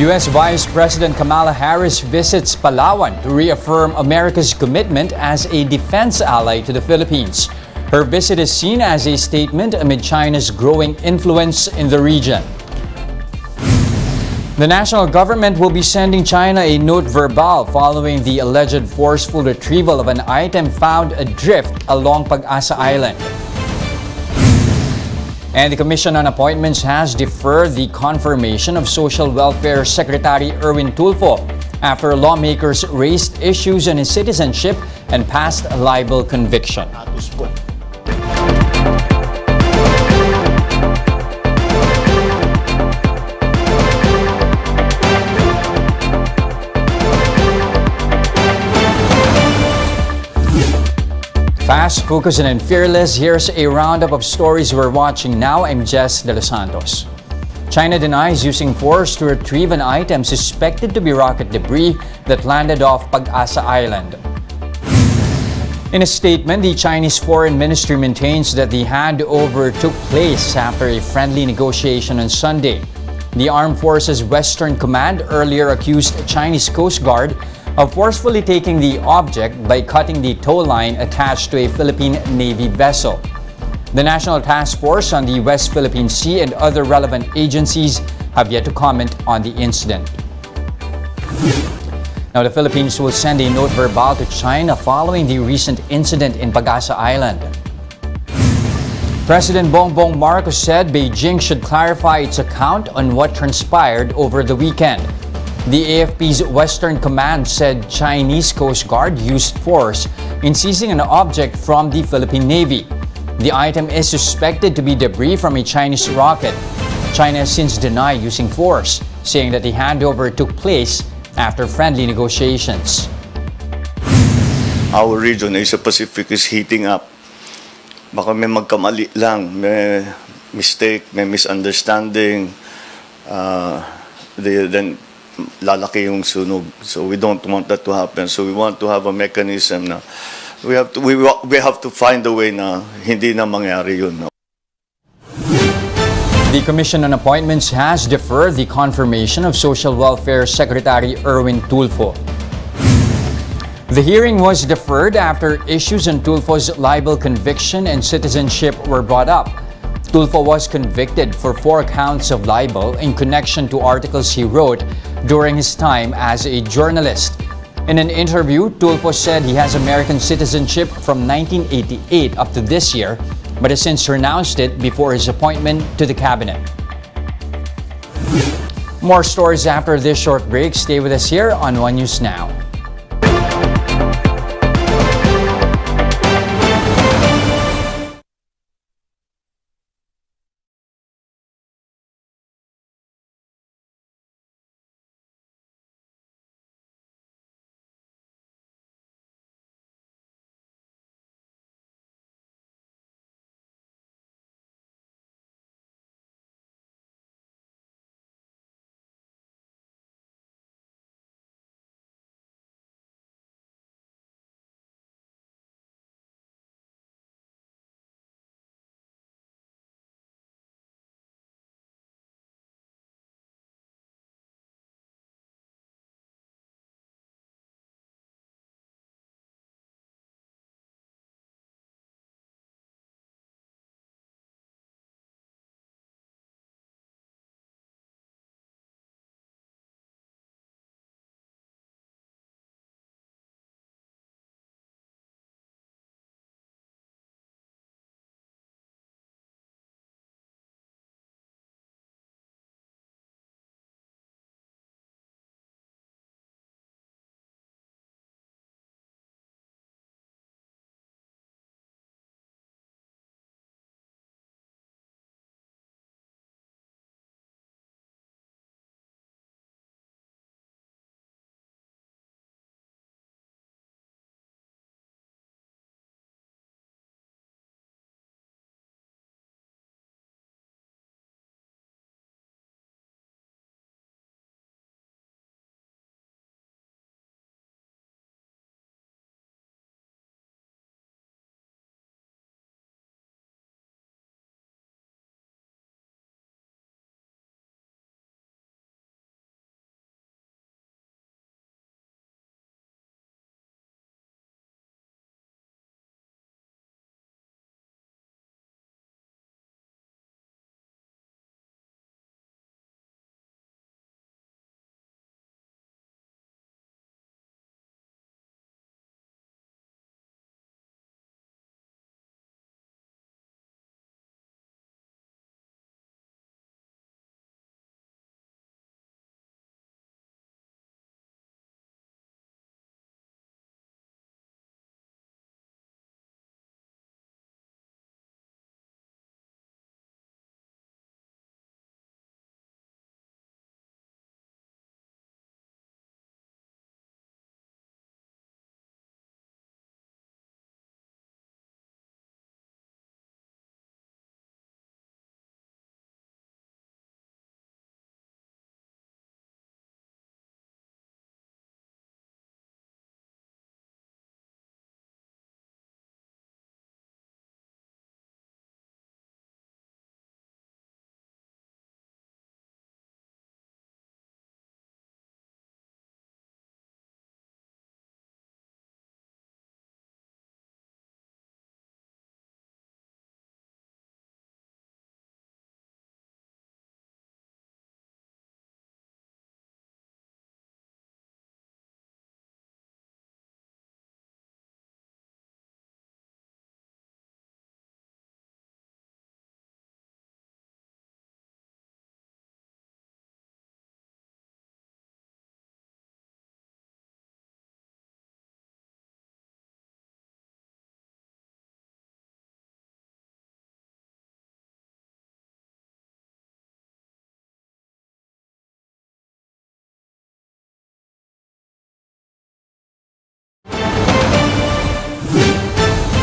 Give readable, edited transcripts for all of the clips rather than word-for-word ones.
U.S. Vice President Kamala Harris visits Palawan to reaffirm America's commitment as a defense ally to the Philippines. Her visit is seen as a statement amid China's growing influence in the region. The national government will be sending China a note verbale following the alleged forceful retrieval of an item found adrift along Pag-asa Island. And the Commission on Appointments has deferred the confirmation of Social Welfare Secretary Erwin Tulfo after lawmakers raised issues on his citizenship and past libel conviction. Fast, focused, and fearless, here's a roundup of stories we're watching now. I'm Jess De Los Santos. China denies using force to retrieve an item suspected to be rocket debris that landed off Pag-asa Island. In a statement, the Chinese Foreign Ministry maintains that the handover took place after a friendly negotiation on Sunday. The Armed Forces Western Command earlier accused Chinese Coast Guard of forcefully taking the object by cutting the tow line attached to a Philippine Navy vessel. The National Task Force on the West Philippine Sea and other relevant agencies have yet to comment on the incident. Now, the Philippines will send a note verbale to China following the recent incident in Pag-asa Island. President Bongbong Marcos said Beijing should clarify its account on what transpired over the weekend. The AFP's Western Command said Chinese Coast Guard used force in seizing an object from the Philippine Navy. The item is suspected to be debris from a Chinese rocket. China has since denied using force, saying that the handover took place after friendly negotiations. Our region, Asia Pacific, is heating up. Baka may magkamali lang, may mistake, may misunderstanding, then lalaki yung sunog. So we don't want that to happen. So we want to have a mechanism na we have to find a way na hindi na mangyari yun. No? The Commission on Appointments has deferred the confirmation of Social Welfare Secretary Erwin Tulfo. The hearing was deferred after issues on Tulfo's libel conviction and citizenship were brought up. Tulfo was convicted for 4 counts of libel in connection to articles he wrote during his time as a journalist. In an interview, Tulfo said he has American citizenship from 1988 up to this year, but has since renounced it before his appointment to the cabinet. More stories after this short break. Stay with us here on One News Now.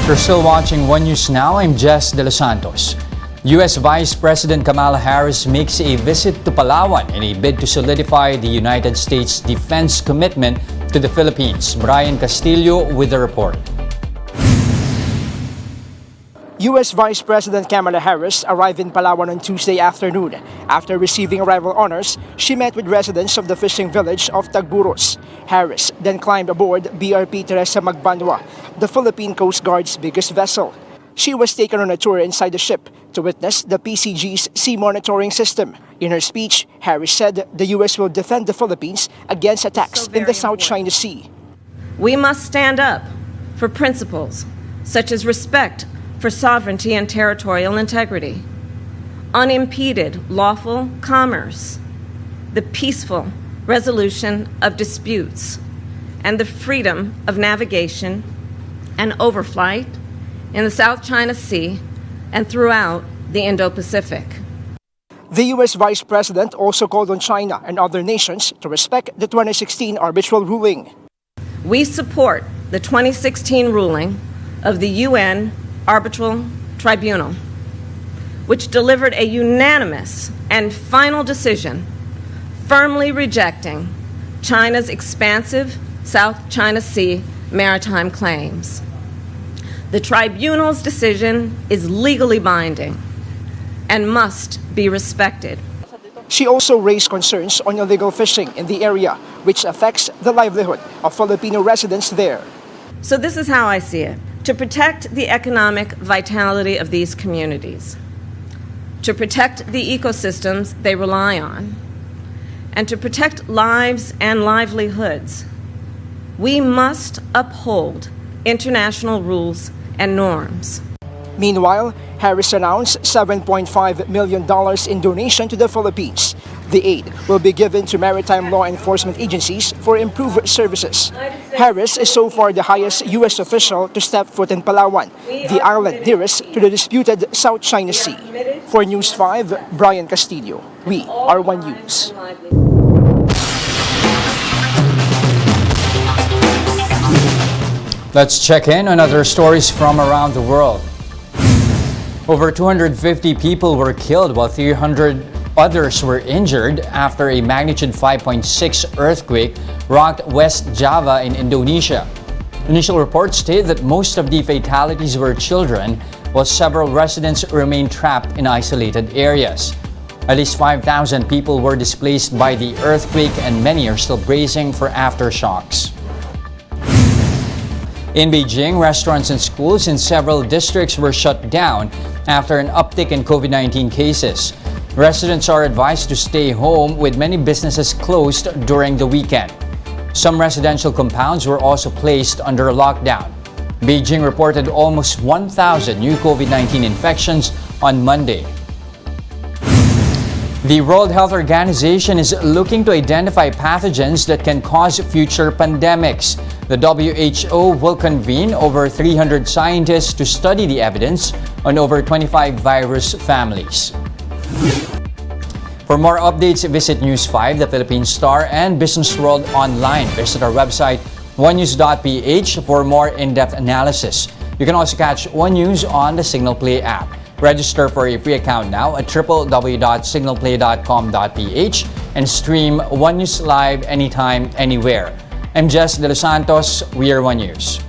You're still watching One News Now. I'm Jess De Los Santos. U.S. Vice President Kamala Harris makes a visit to Palawan in a bid to solidify the United States defense commitment to the Philippines. Brian Castillo with the report. U.S. Vice President Kamala Harris arrived in Palawan on Tuesday afternoon. After receiving arrival honors, she met with residents of the fishing village of Tagburos. Harris then climbed aboard BRP Teresa Magbanwa, the Philippine Coast Guard's biggest vessel. She was taken on a tour inside the ship to witness the PCG's sea monitoring system. In her speech, Harris said the U.S. will defend the Philippines against attacks in the South China Sea. We must stand up for principles such as respect for sovereignty and territorial integrity, unimpeded lawful commerce, the peaceful resolution of disputes, and the freedom of navigation and overflight in the South China Sea and throughout the Indo-Pacific. The U.S. Vice President also called on China and other nations to respect the 2016 arbitral ruling. We support the 2016 ruling of the UN Arbitral Tribunal, which delivered a unanimous and final decision firmly rejecting China's expansive South China Sea maritime claims. The tribunal's decision is legally binding and must be respected. She also raised concerns on illegal fishing in the area, which affects the livelihood of Filipino residents there. So this is how I see it. To protect the economic vitality of these communities, to protect the ecosystems they rely on, and to protect lives and livelihoods, we must uphold international rules and norms. Meanwhile, Harris announced $7.5 million in donation to the Philippines. The aid will be given to maritime law enforcement agencies for improved services. Harris is so far the highest U.S. official to step foot in Palawan, the island nearest to the disputed South China Sea. For News 5, Brian Castillo. We are One News. Let's check in on other stories from around the world. Over 250 people were killed while 300 others were injured after a magnitude 5.6 earthquake rocked West Java in Indonesia. Initial reports state that most of the fatalities were children, while several residents remain trapped in isolated areas. At least 5,000 people were displaced by the earthquake and many are still bracing for aftershocks. In Beijing, restaurants and schools in several districts were shut down after an uptick in COVID-19 cases. Residents are advised to stay home, with many businesses closed during the weekend. Some residential compounds were also placed under lockdown. Beijing reported almost 1,000 new COVID-19 infections on Monday. The World Health Organization is looking to identify pathogens that can cause future pandemics. The WHO will convene over 300 scientists to study the evidence on over 25 virus families. For more updates, visit News 5, the Philippine Star, and Business World online. Visit our website, onenews.ph, for more in-depth analysis. You can also catch One News on the Signal Play app. Register for a free account now at www.signalplay.com.ph and stream One News live anytime, anywhere. I'm Jess De Los Santos. We are One News.